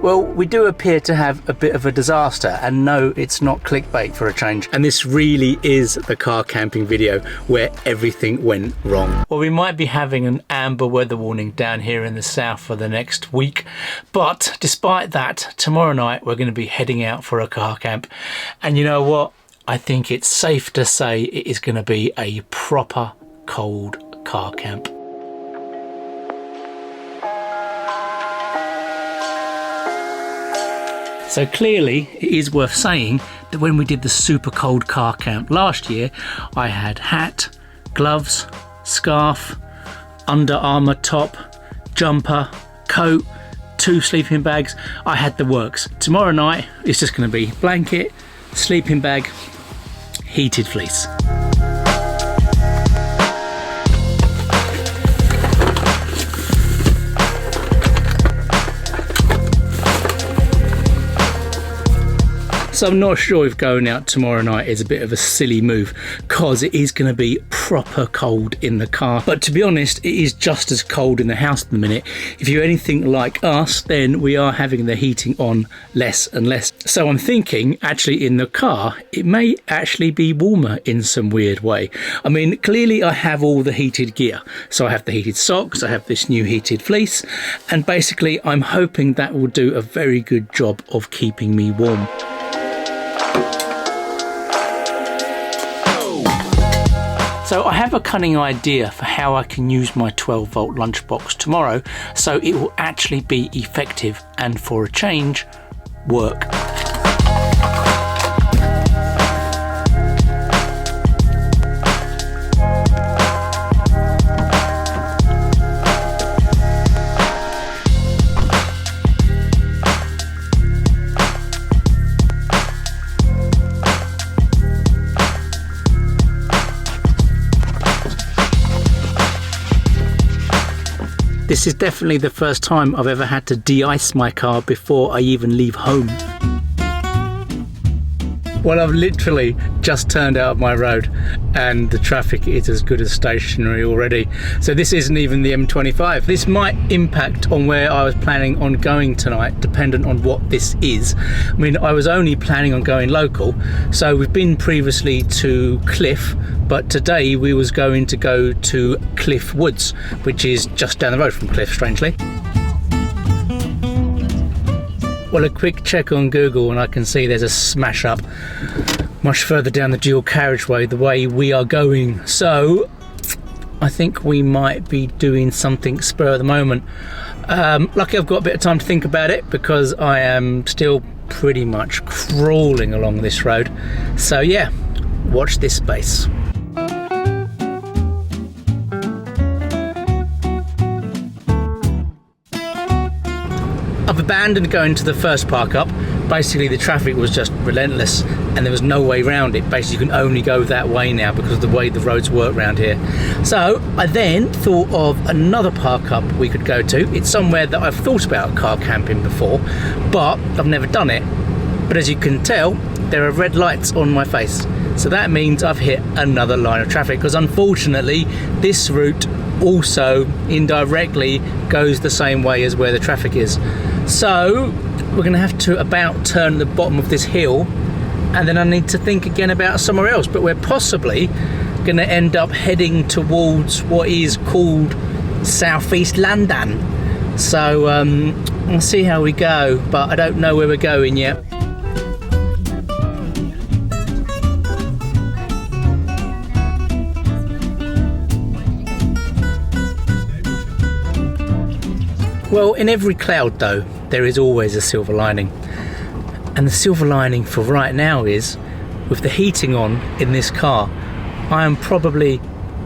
Well, we do appear to have a bit of a disaster, and no, it's not clickbait for a change. And this really is the car camping video where everything went wrong. Well, we might be having an amber weather warning down here in the south for the next week, but despite that, tomorrow night we're going to be heading out for a car camp. And you know what? I think it's safe to say it is going to be a proper cold car camp. So clearly it is worth saying that when we did the super cold car camp last year, I had hat, gloves, scarf, Under Armour top, jumper, coat, 2 sleeping bags. I had the works. Tomorrow night it's just going to be blanket, sleeping bag, heated fleece. So I'm not sure if going out tomorrow night is a bit of a silly move, because it is going to be proper cold in the car. But to be honest, it is just as cold in the house at the minute. If you're anything like us, then we are having the heating on less and less. So I'm thinking, actually in the car, it may actually be warmer in some weird way. I mean, clearly I have all the heated gear. So I have the heated socks, I have this new heated fleece, and basically I'm hoping that will do a very good job of keeping me warm. So I have a cunning idea for how I can use my 12-volt lunchbox tomorrow so it will actually be effective and, for a change, work. This is definitely the first time I've ever had to de-ice my car before I even leave home. Well, I've literally just turned out of my road and the traffic is as good as stationary already. So this isn't even the M25. This might impact on where I was planning on going tonight, dependent on what this is. I mean, I was only planning on going local. So we've been previously to Cliff, but today we was going to go to Cliff Woods, which is just down the road from Cliff, strangely. Well, a quick check on Google and I can see there's a smash up much further down the dual carriageway the way we are going. So I think we might be doing something spur of the moment. Lucky I've got a bit of time to think about it because I am still pretty much crawling along this road. So yeah, watch this space. I've abandoned going to the first park up. Basically the traffic was just relentless and there was no way around it. Basically you can only go that way now because of the way the roads work around here. So I then thought of another park up we could go to. It's somewhere that I've thought about car camping before, but I've never done it. But as you can tell, there are red lights on my face. So that means I've hit another line of traffic, because unfortunately this route also indirectly goes the same way as where the traffic is. So we're going to have to about turn the bottom of this hill, and then I need to think again about somewhere else, but we're possibly going to end up heading towards what is called Southeast London. So we'll see how we go, but I don't know where we're going yet. Well, in every cloud though, there is always a silver lining. And the silver lining for right now is, with the heating on in this car, I am probably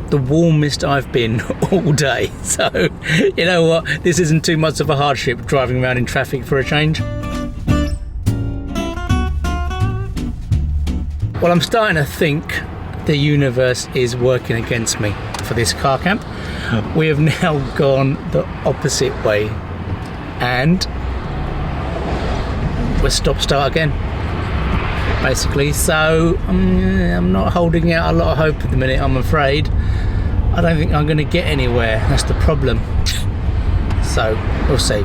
the warmest I've been all day. So, you know what, this isn't too much of a hardship driving around in traffic for a change. Well, I'm starting to think the universe is working against me for this car camp. We have now gone the opposite way and we're stop-start again, basically. So I'm not holding out a lot of hope at the minute, I'm afraid. I don't think I'm going to get anywhere, that's the problem. So we'll see.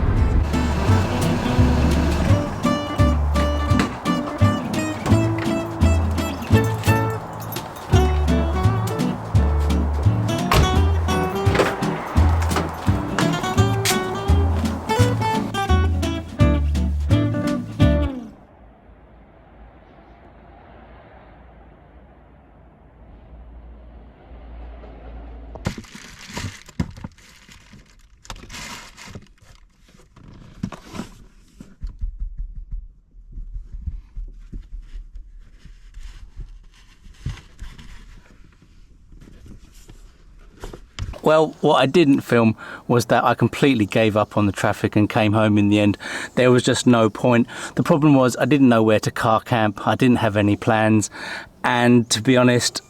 Well, what I didn't film was that I completely gave up on the traffic and came home in the end. There was just no point. The problem was I didn't know where to car camp. I didn't have any plans. And to be honest,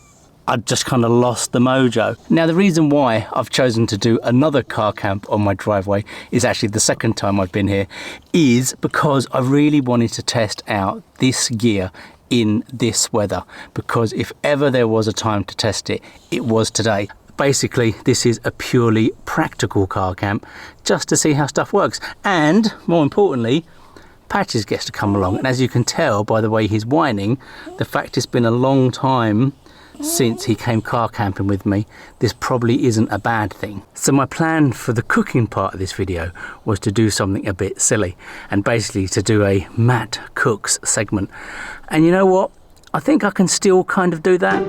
I just kind of lost the mojo. Now, the reason why I've chosen to do another car camp on my driveway is actually the second time I've been here, is because I really wanted to test out this gear in this weather, because if ever there was a time to test it, it was today. Basically, this is a purely practical car camp, just to see how stuff works. And more importantly, Patches gets to come along. And as you can tell by the way he's whining, the fact it's been a long time since he came car camping with me, this probably isn't a bad thing. So my plan for the cooking part of this video was to do something a bit silly, and basically to do a Matt Cooks segment. And you know what? I think I can still kind of do that.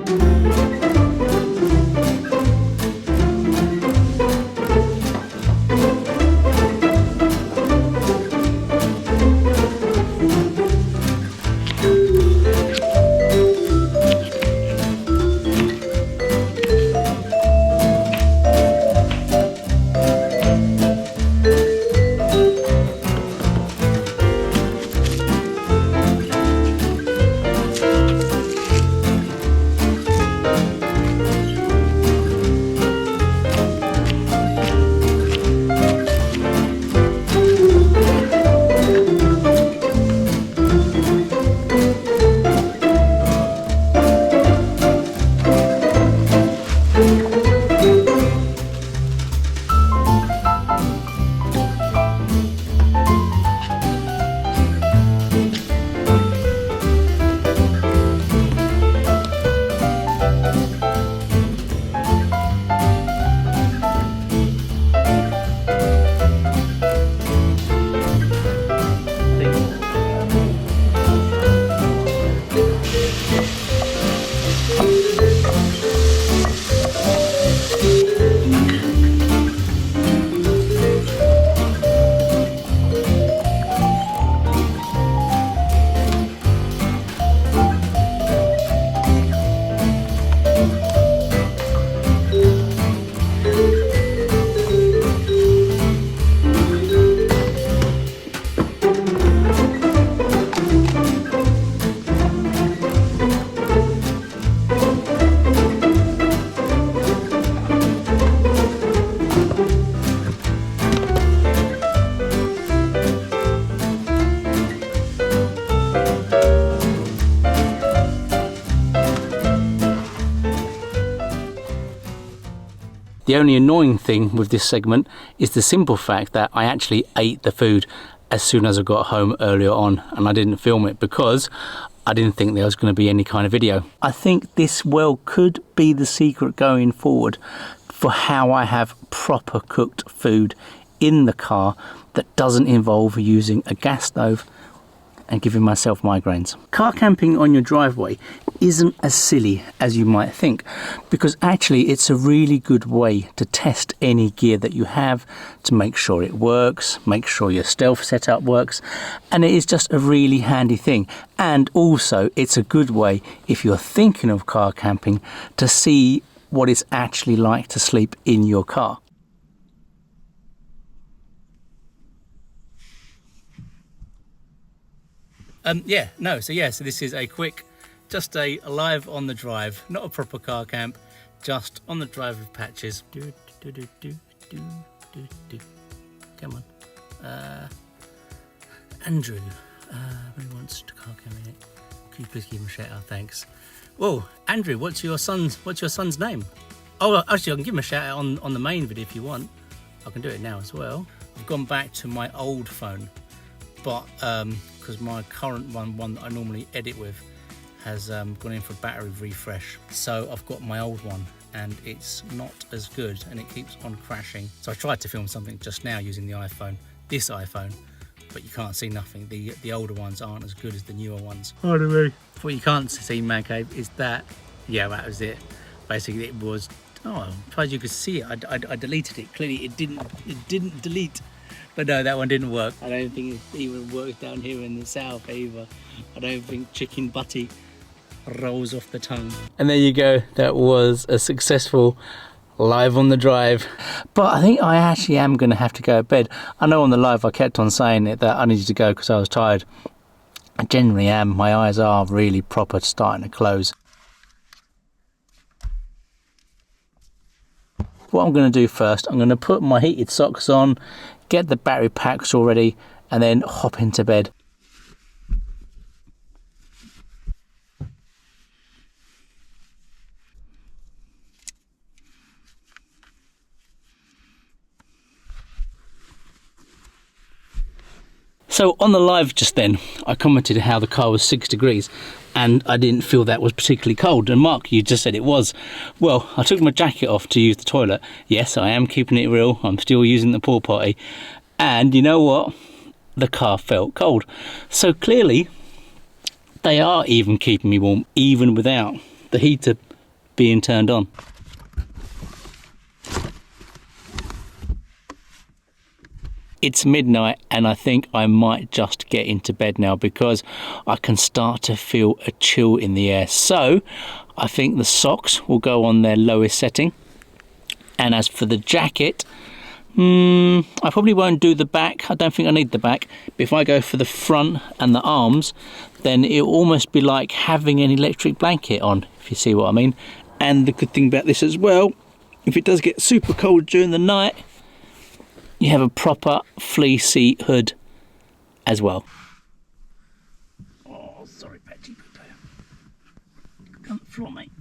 The only annoying thing with this segment is the simple fact that I actually ate the food as soon as I got home earlier on, and I didn't film it because I didn't think there was going to be any kind of video. I think this well could be the secret going forward for how I have proper cooked food in the car that doesn't involve using a gas stove and giving myself migraines. Car camping on your driveway isn't as silly as you might think, because actually it's a really good way to test any gear that you have to make sure it works, make sure your stealth setup works, and it is just a really handy thing. And also it's a good way, if you're thinking of car camping, to see what it's actually like to sleep in your car. So this is a quick, just a live on the drive, not a proper car camp, just on the drive with Patches. Come on. Andrew, who wants to car camp in it? Could you please give him a shout out? Thanks. Whoa, Andrew, what's your son's name? Oh, actually, I can give him a shout out on the main video if you want. I can do it now as well. I've gone back to my old phone, but because my current one that I normally edit with has gone in for battery refresh, so I've got my old one and it's not as good and it keeps on crashing. So I tried to film something just now using the iPhone, this iPhone, but you can't see nothing. The older ones aren't as good as the newer ones. Pardon me. What you can't see, Man Cave, is that, yeah, that was it. Basically it was, oh, I'm surprised you could see it. I deleted it. Clearly it didn't delete. But no, that one didn't work. I don't think it even works down here in the south either. I don't think chicken butty rolls off the tongue. And there you go. That was a successful live on the drive. But I think I actually am going to have to go to bed. I know on the live I kept on saying it that I needed to go because I was tired. I generally am. My eyes are really proper starting to close. What I'm going to do first, I'm going to put my heated socks on, get the battery packs all ready, and then hop into bed. So on the live just then, I commented how the car was 6 degrees and I didn't feel that was particularly cold. And Mark, you just said it was. Well, I took my jacket off to use the toilet. Yes, I am keeping it real. I'm still using the pool potty. And you know what? The car felt cold. So clearly, they are even keeping me warm, even without the heater being turned on. It's midnight and I think I might just get into bed now because I can start to feel a chill in the air. So I think the socks will go on their lowest setting. And as for the jacket, I probably won't do the back. I don't think I need the back. But if I go for the front and the arms, then it'll almost be like having an electric blanket on, if you see what I mean. And the good thing about this as well, if it does get super cold during the night, you have a proper fleecy hood as well. Oh, sorry, Patchy. Come on the floor, mate.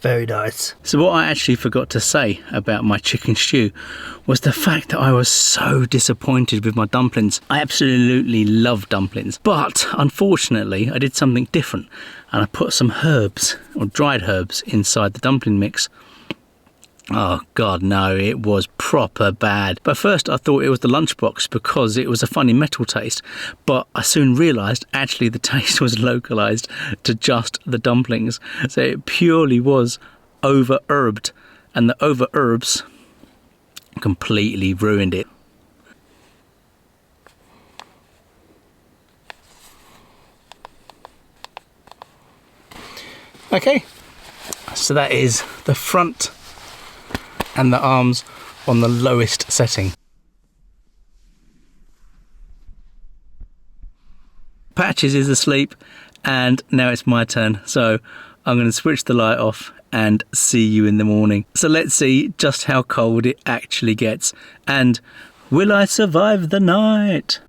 Very nice. So what I actually forgot to say about my chicken stew was the fact that I was so disappointed with my dumplings. I absolutely love dumplings, but unfortunately I did something different and I put some herbs or dried herbs inside the dumpling mix. Oh God, no, it was proper bad. But first I thought it was the lunchbox because it was a funny metal taste. But I soon realised actually the taste was localised to just the dumplings. So it purely was over-herbed. And the over-herbs completely ruined it. Okay, so that is the front and the arms on the lowest setting. Patches is asleep and now it's my turn, so I'm going to switch the light off and see you in the morning. So let's see just how cold it actually gets and will I survive the night?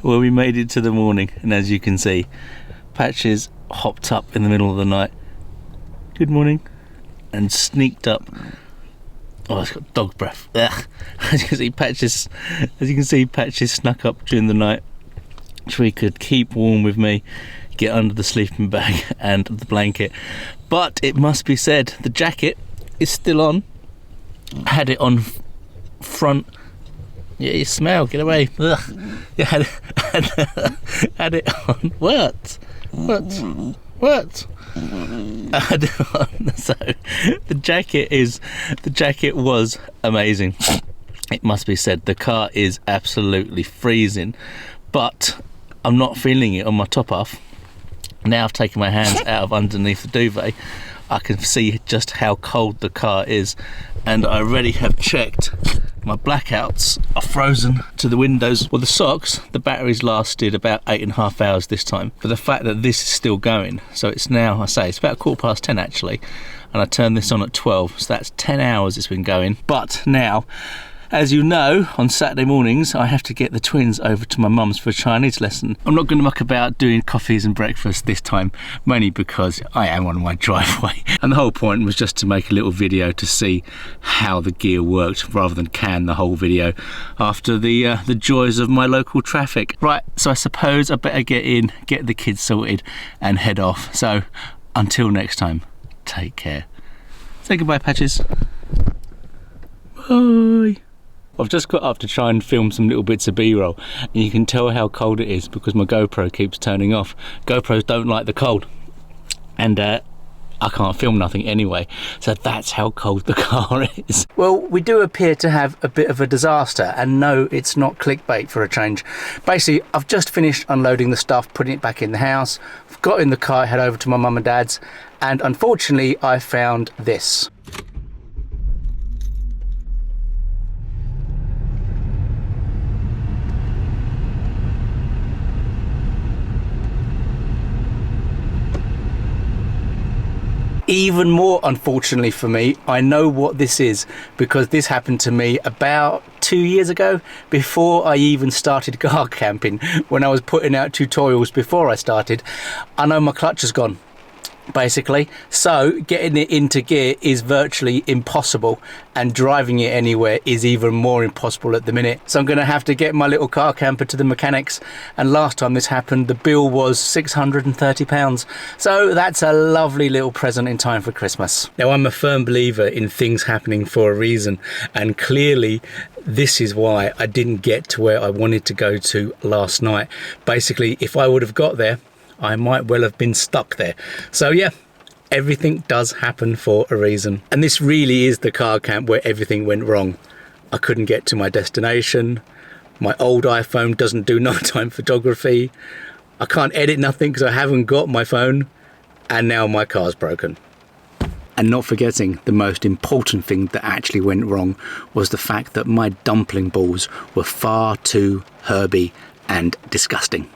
Well, we made it to the morning and as you can see, Patches hopped up in the middle of the night. Good morning. And sneaked up. Oh, it's got dog breath. Ugh. As you can see, Patches snuck up during the night so he could keep warm with me, get under the sleeping bag and the blanket. But it must be said, the jacket is still on. I had it on front. Yeah, you smell. Get away. Ugh. You had it on. What? I had it on. So the jacket was amazing. It must be said, the car is absolutely freezing, but I'm not feeling it on my top half. Now I've taken my hands out of underneath the duvet, I can see just how cold the car is, and I already have checked. My blackouts are frozen to the windows. Well, the socks, the batteries lasted about 8.5 hours this time. But the fact that this is still going, so it's now, I say, it's about 10:15 actually, and I turned this on at 12, so that's 10 hours it's been going. But now, as you know, on Saturday mornings, I have to get the twins over to my mum's for a Chinese lesson. I'm not going to muck about doing coffees and breakfast this time, mainly because I am on my driveway. And the whole point was just to make a little video to see how the gear worked, rather than can the whole video after the joys of my local traffic. Right, so I suppose I better get in, get the kids sorted, and head off. So, until next time, take care. Say goodbye, Patches. Bye. I've just got up to try and film some little bits of B-roll, and you can tell how cold it is because my GoPro keeps turning off. GoPros don't like the cold, and I can't film nothing anyway, so that's how cold the car is. Well, we do appear to have a bit of a disaster, and no, it's not clickbait for a change. Basically, I've just finished unloading the stuff, putting it back in the house, I've got in the car, head over to my mum and dad's, and unfortunately I found this. Even more unfortunately for me, I know what this is because this happened to me about 2 years ago, before I even started car camping. When I was putting out tutorials before I started, I know my clutch has gone, basically, so getting it into gear is virtually impossible, and driving it anywhere is even more impossible at the minute. So I'm going to have to get my little car camper to the mechanics, and last time this happened the bill was £630, so that's a lovely little present in time for Christmas. Now, I'm a firm believer in things happening for a reason, and clearly this is why I didn't get to where I wanted to go to last night. Basically, if I would have got there, I might well have been stuck there. So yeah, everything does happen for a reason. And this really is the car camp where everything went wrong. I couldn't get to my destination. My old iPhone doesn't do nighttime photography. I can't edit nothing because I haven't got my phone. And now my car's broken. And not forgetting, the most important thing that actually went wrong was the fact that my dumpling balls were far too herby and disgusting.